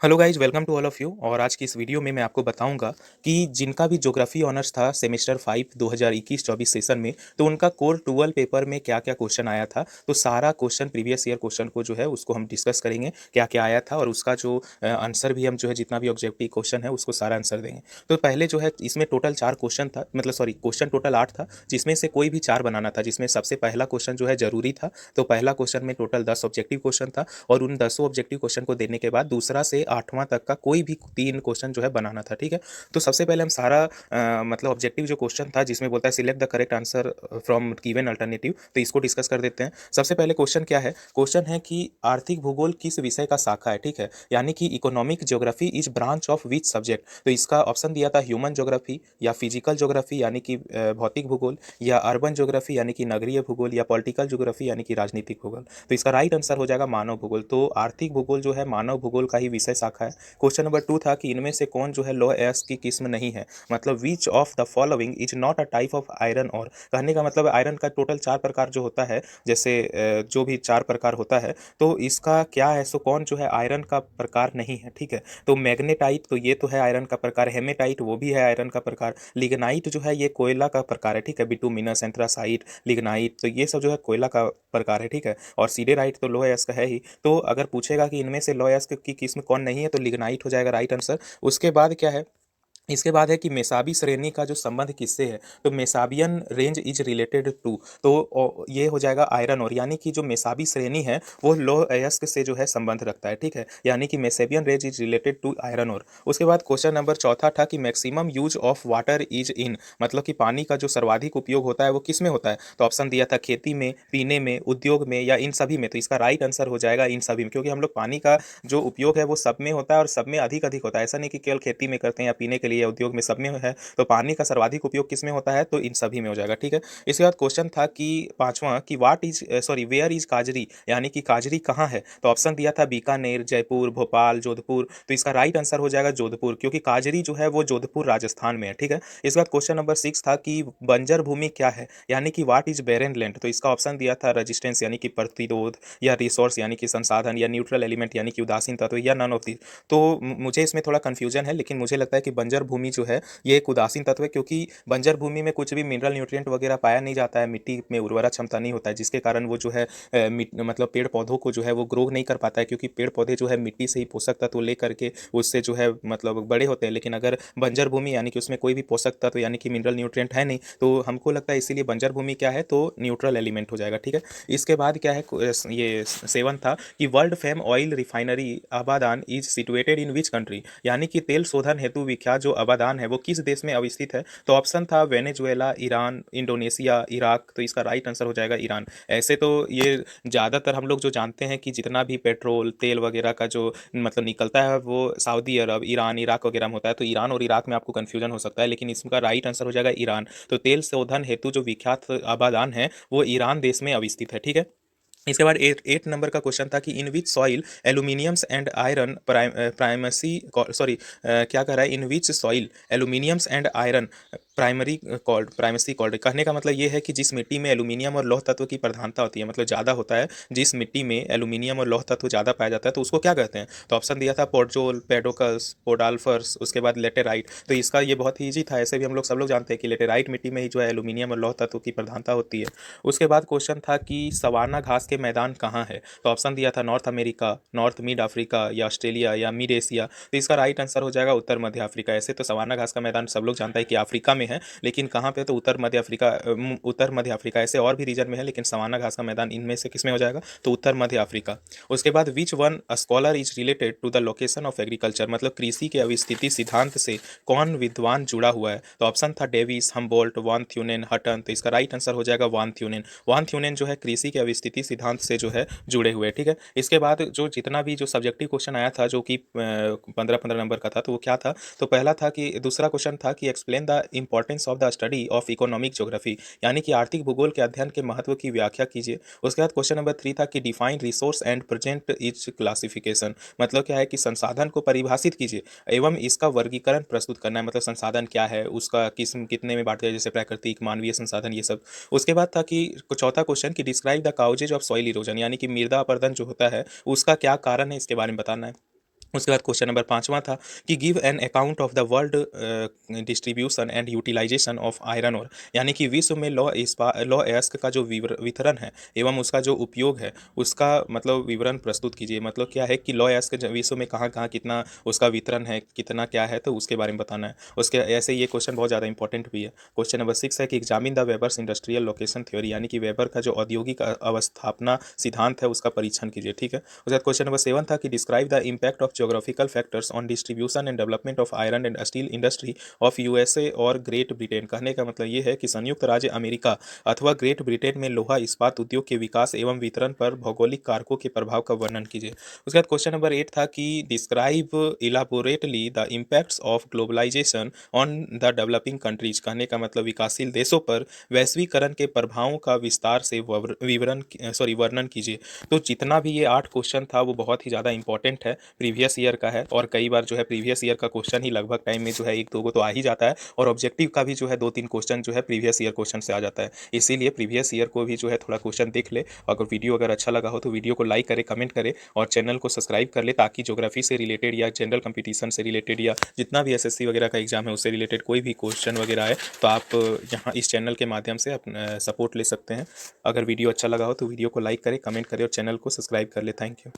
Hello guys, welcome to all of you. और आज की इस वीडियो में मैं आपको बताऊंगा कि जिनका भी ज्योग्राफी ऑनर्स था सेमेस्टर 5 2021-24 सेशन में, तो उनका कोर 12 पेपर में क्या क्या क्वेश्चन आया था। तो सारा क्वेश्चन प्रीवियस ईयर क्वेश्चन को जो है उसको हम डिस्कस करेंगे, क्या क्या आया था, और उसका जो आंसर भी हम जो है जितना भी ऑब्जेक्टिव क्वेश्चन है उसको सारा आंसर देंगे। तो पहले जो है इसमें टोटल 4 क्वेश्चन था, मतलब सॉरी क्वेश्चन टोटल 8 था, जिसमें से कोई भी 4 बनाना था, जिसमें सबसे पहला क्वेश्चन जो है जरूरी था। तो पहला क्वेश्चन में टोटल 10 ऑब्जेक्टिव क्वेश्चन था, और उन 10 ऑब्जेक्टिव क्वेश्चन को देने के बाद दूसरा से 8वां तक का कोई भी 3 क्वेश्चन जो है बनाना था। ठीक है। तो सबसे पहले हम सारा मतलब ऑब्जेक्टिव जो क्वेश्चन था जिसमें बोलता है select the correct answer from given alternative, तो इसको डिस्कस कर देते हैं। सबसे पहले क्वेश्चन क्या है, क्वेश्चन है कि आर्थिक भूगोल किस विषय का शाखा है। ठीक है, यानी कि economic geography is branch of which subject. तो इसका ऑप्शन दिया था ह्यूमन ज्योग्राफी, या फिजिकल ज्योग्राफी यानी कि भौतिक भूगोल, या अर्बन ज्योग्राफी यानी कि नगरीय भूगोल, या पॉलिटिकल ज्योग्राफी यानी कि राजनीतिक भूगोल। तो इसका राइट आंसर हो जाएगा मानव भूगोल। तो आर्थिक भूगोल जो है मानव भूगोल का ही विषय शाखा है। क्वेश्चन नंबर 2 था कि इनमें से कौन जो है लौह अयस्क की किस्म नहीं है, मतलब which of the following is not a type of iron और। कहने का मतलब आयरन का टोटल 4 प्रकार जो होता है, जैसे जो भी 4 प्रकार होता है, तो इसका क्या है, सो कौन जो है आयरन का प्रकार नहीं है। ठीक है। तो मैग्नेटाइट, तो ये तो है आयरन का प्रकार। हेमेटाइट वो भी है आयरन का प्रकार। लिग्नाइट जो है ये कोयला का प्रकार है। ठीक है, बिटुमिनस, एंथ्रासाइट, लिग्नाइट, तो ये सब जो है कोयला का प्रकार है। ठीक है। और सीडेराइट तो लौह अयस्क है ही। तो अगर पूछेगा कि इनमें से लौह अयस्क की किस्म कौन नहीं है, तो लिग्नाइट हो जाएगा राइट आंसर। उसके बाद क्या है, इसके बाद है कि मेसाबी श्रेणी का जो संबंध किससे है, तो मेसाबियन रेंज इज रिलेटेड टू, तो ये हो जाएगा आयरन और, यानी कि जो मेसाबी श्रेणी है वो लौह अयस्क से जो है संबंध रखता है। ठीक है, यानी कि Mesabian range is related to iron और। उसके बाद क्वेश्चन नंबर चौथा था कि maximum use of water is in, मतलब कि पानी का जो सर्वाधिक उपयोग होता है वो किस में होता है। तो ऑप्शन दिया था खेती में, पीने में, उद्योग में, या इन सभी में। तो इसका राइट आंसर हो जाएगा इन सभी में, क्योंकि हम लोग पानी का जो उपयोग है वो सब में होता है, और सब में अधिक अधिक होता है। ऐसा नहीं कि केवल खेती में करते हैं या पीने के लिए या उद्योग में, सब में है। तो पानी का सर्वाधिक उपयोग किस में होता है, तो इन सभी में हो जाएगा। ठीक है। इसके बाद क्वेश्चन था कि पांचवा कि what is sorry where is काजरी, यानी कि काजरी कहाँ है। तो ऑप्शन दिया था बीकानेर, जयपुर, भोपाल, जोधपुर। तो इसका राइट आंसर हो जाएगा जोधपुर, क्योंकि काजरी जो है वो जोधपुर राजस्थान में है। ठीक है। इसके बाद क्वेश्चन नंबर 6 था कि बंजर भूमि क्या है, यानी कि वाट इज बेरन लैंड। तो इसका ऑप्शन दिया था रेजिस्टेंस यानी कि प्रतिरोध, या रिसोर्स यानी कि संसाधन, या न्यूट्रल एलिमेंट यानी कि उदासीन तत्व, या नन ऑफ दी। तो मुझे इसमें थोड़ा कंफ्यूजन है, लेकिन मुझे लगता है कि बंजर भूमि जो है ये एक उदासीन तत्व है, क्योंकि बंजर भूमि में कुछ भी मिनरल न्यूट्रिएंट वगैरह पाया नहीं जाता है, मिट्टी में उर्वरा क्षमता नहीं होता है, जिसके कारण वो जो है मतलब पेड़ पौधों को जो है वो ग्रो नहीं कर पाता है, क्योंकि पेड़ पौधे जो है मिट्टी से ही पोषक तत्व ले करके उससे जो है मतलब बड़े होते हैं। लेकिन अगर बंजर भूमि यानी कि उसमें कोई भी पोषक तत्व यानी कि मिनरल न्यूट्रिएंट है नहीं, तो हमको लगता है इसीलिए बंजर भूमि क्या है, तो न्यूट्रल एलिमेंट हो जाएगा। ठीक है। इसके बाद क्या है, ये सेवन था कि world fame oil refinery Abadan is situated in which country, यानी कि तेल शोधन हेतु विख्यात जो अबादान है वो किस देश में अवस्थित है। तो ऑप्शन था वेनेजुएला, ईरान, इंडोनेशिया, इराक। तो इसका राइट आंसर हो जाएगा ईरान। ऐसे तो ये ज़्यादातर हम लोग जो जानते हैं कि जितना भी पेट्रोल तेल वगैरह का जो मतलब निकलता है वो सऊदी अरब, ईरान, इराक वगैरह में होता है। तो ईरान और इराक में आपको कन्फ्यूजन हो सकता है, लेकिन इसका राइट आंसर हो जाएगा ईरान। तो तेल शोधन हेतु जो विख्यात आबादान है वो ईरान देश में अवस्थित है। ठीक है। इसके बाद 8 नंबर का क्वेश्चन था कि in which soil aluminiums and iron primacy sorry क्या कह रहा है, in which soil aluminiums and iron primary called primacy called. कहने का मतलब ये है कि जिस मिट्टी में एल्यूमिनियम और लौह तत्व की प्रधानता होती है, मतलब ज़्यादा होता है, जिस मिट्टी में एल्यूमिनियम और लौह तत्व ज़्यादा पाया जाता है, तो उसको क्या कहते हैं। तो ऑप्शन दिया था पोर्टजोल, पेडोकल्स, पोडाल्फर्स, उसके बाद लेटेराइट। तो इसका ये बहुत ही ईजी था, ऐसे भी हम लोग सब लोग जानते हैं कि लेटेराइट मिट्टी में ही जो है एल्यूमिनियम और लौह तत्व की प्रधानता होती है। उसके बाद क्वेश्चन था कि सवाना घास के मैदान कहाँ है। तो ऑप्शन दिया था north America, north mid Africa, या ऑस्ट्रेलिया, या मिड एशिया। तो इसका राइट आंसर हो जाएगा उत्तर मध्य अफ्रीका। ऐसे तो सवाना घास का मैदान सब लोग जानता है कि अफ्रीका में है, लेकिन कहाँ पे, तो उत्तर मध्य अफ्रीका, उत्तर मध्य अफ्रीका। ऐसे और भी रीजन में है, लेकिन सवाना घास का मैदान इनमें से किस में हो जाएगा, तो उत्तर मध्य अफ्रीका। उसके बाद which one scholar is related to the location of agriculture, मतलब कृषि के अवस्थिति सिद्धांत से कौन विद्वान जुड़ा हुआ है। तो ऑप्शन था डेविस, हमबोल्ट, वान थ्यूनेन, हटन। तो इसका राइट आंसर हो जाएगा वान थ्यूनेन। वान थ्यूनेन जो है कृषि के अवस्थिति सिद्धांत से जो है जुड़े हुए। ठीक है। इसके बाद जो जितना भी जो सब्जेक्टिव क्वेश्चन आया था जो कि 15-15 नंबर का था, तो वो क्या था, तो पहला था कि दूसरा क्वेश्चन था कि explain the importance of the study of economic geography, यानी कि आर्थिक भूगोल के अध्ययन के महत्व की व्याख्या कीजिए। उसके बाद क्वेश्चन नंबर 3 था कि define resource and present is classification, मतलब क्या है कि संसाधन को परिभाषित कीजिए एवं इसका वर्गीकरण प्रस्तुत करना है, मतलब संसाधन क्या है, उसका किस्म कितने में बांटा है, जैसे प्राकृतिक, मानवीय संसाधन, ये सब। उसके बाद था कि चौथा क्वेश्चन कि describe the causes of soil erosion, यानी कि मृदा अपरदन जो होता है उसका क्या कारण है, इसके बारे में बताना है। उसके बाद क्वेश्चन नंबर 5वां था कि give an account of the world distribution and utilization of iron ore, यानी कि विश्व में लौह अयस्क का जो वितरण है एवं उसका जो उपयोग है उसका मतलब विवरण प्रस्तुत कीजिए। मतलब क्या है कि लौह अयस्क विश्व में कहाँ कहाँ कितना उसका वितरण है, कितना क्या है, तो उसके बारे में बताना है। उसके ऐसे ये क्वेश्चन बहुत ज़्यादा इंपॉर्टेंट भी है। क्वेश्चन नंबर 6 है कि examine the Weber's industrial location theory, यानी कि वेबर का जो औद्योगिक अवस्थापना सिद्धांत है उसका परीक्षण कीजिए। ठीक है। उसके बाद क्वेश्चन नंबर 7 था कि describe the impact of geographical factors on distribution and development of iron and steel industry of USA और ग्रेट ब्रिटेन। कहने का मतलब ये है कि संयुक्त राज्य अमेरिका अथवा ग्रेट ब्रिटेन में लोहा इस्पात उद्योग के विकास एवं वितरण पर भौगोलिक कारकों के प्रभाव का वर्णन कीजिए। उसके बाद क्वेश्चन नंबर 8 था कि describe elaborately the impacts of globalization on the developing countries. कहने का मतलब विकासशील देशों पर वैश्वीकरण के प्रभावों का विस्तार से वर्णन कीजिए। तो जितना भी ये 8 क्वेश्चन था वो बहुत ही ज़्यादा इंपॉर्टेंट है, प्रीवियस ईयर का है, और कई बार जो है प्रीवियस ईयर का क्वेश्चन ही लगभग टाइम में जो है एक दो को तो आ ही जाता है, और ऑब्जेक्टिव का भी जो है 2-3 क्वेश्चन जो है प्रीवियस ईयर क्वेश्चन से आ जाता है। इसीलिए प्रीवियस ईयर को भी जो है थोड़ा क्वेश्चन देख ले। अगर वीडियो अगर अच्छा लगा हो तो वीडियो को लाइक करे, कमेंट करे और चैनल को सब्सक्राइब कर ले, ताकि ज्योग्राफी से रिलेटेड या जनरल कंपटीशन से रिलेटेड या जितना भी एसएससी वगैरह का एग्जाम है उससे रिलेटेड कोई भी क्वेश्चन वगैरह आए तो आप यहाँ इस चैनल के माध्यम से अपना सपोर्ट ले सकते हैं। अगर वीडियो अच्छा लगा हो तो वीडियो को लाइक करें, कमेंट करें और चैनल को सब्सक्राइब कर ले। Thank you.